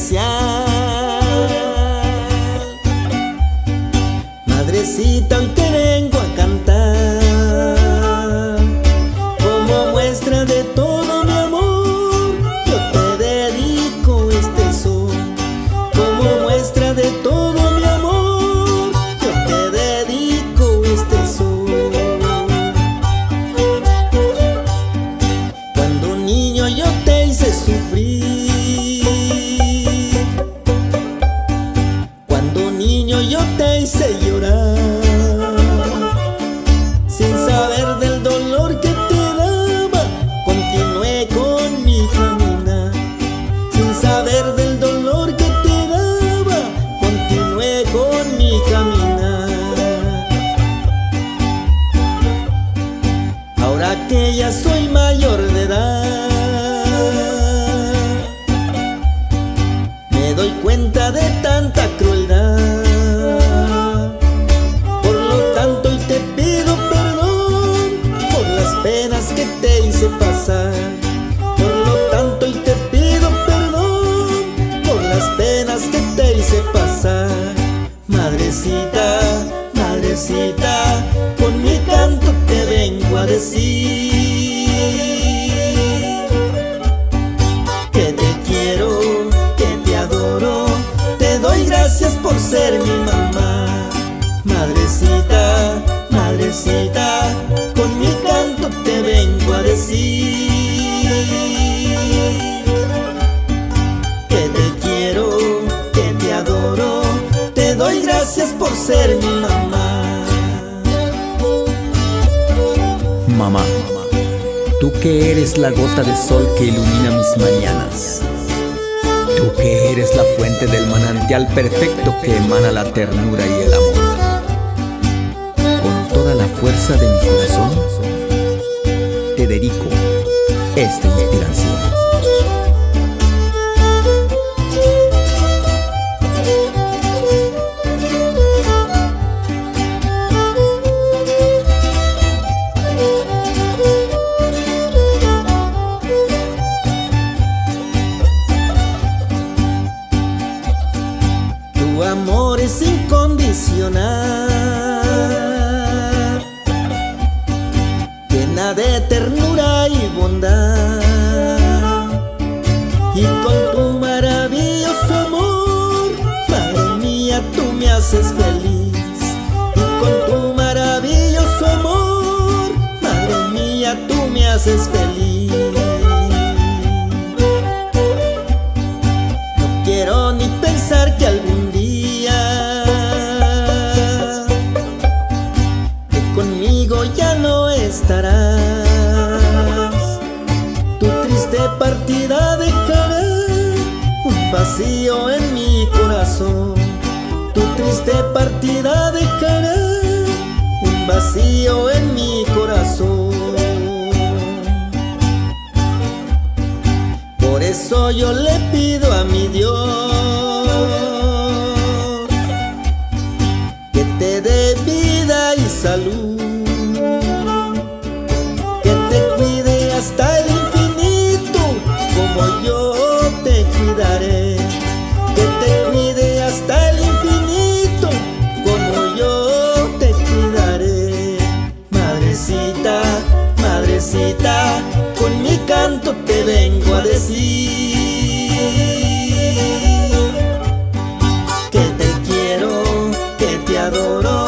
especial. Madrecita, hoy te vengo a cantar como muestra de todo mi amor. Yo te dedico este son como muestra de todo mi amor. Yo te dedico este son. Cuando niño yo te hice sufrir, cuando niño yo te hice llorar, sin saber del dolor que te daba, continué con mi caminar. Sin saber del dolor que te daba, continué con mi caminar. Ahora que ya soy mayor de edad, me doy cuenta de tanta crueldad. Por lo tanto hoy te pido perdón por las penas que te hice pasar. Por lo tanto hoy te pido perdón por las penas que te hice pasar. Madrecita, madrecita, con mi canto te vengo a decir que te quiero, que te adoro. Te doy gracias por ser mi mamá. Madrecita, madrecita, con mi canto te vengo a decir que te quiero, que te adoro. Te doy gracias por ser mi mamá. Mamá, tú que eres la gota de sol que ilumina mis mañanas, tú que eres la fuente del manantial perfecto que emana la ternura y el amor, con toda la fuerza de mi corazón te dedico esta inspiración. Tu amor es incondicional, llena de ternura y bondad. Y con tu maravilloso amor, madre mía, tú me haces feliz. Y con tu maravilloso amor, madre mía, tú me haces feliz. No quiero ni pensar que algún día que conmigo ya no estarás. Tu triste partida dejará un vacío en mi corazón. Tu triste partida dejará un vacío en mi corazón. Por eso yo le pido a mi Dios que te dé vida y salud, que te cuide hasta el infinito como yo te cuidaré. Que te cuide hasta el infinito como yo te cuidaré. Madrecita, madrecita, con mi canto te vengo a decir que te quiero, que te adoro.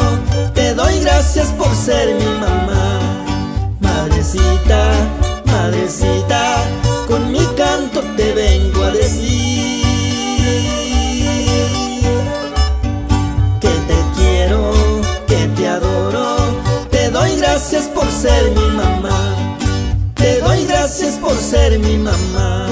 Te doy gracias por ser mi mamá. Madrecita, madrecita, con mi canto te vengo a decir que te quiero, que te adoro. Te doy gracias por ser mi mamá. Te doy gracias por ser mi mamá.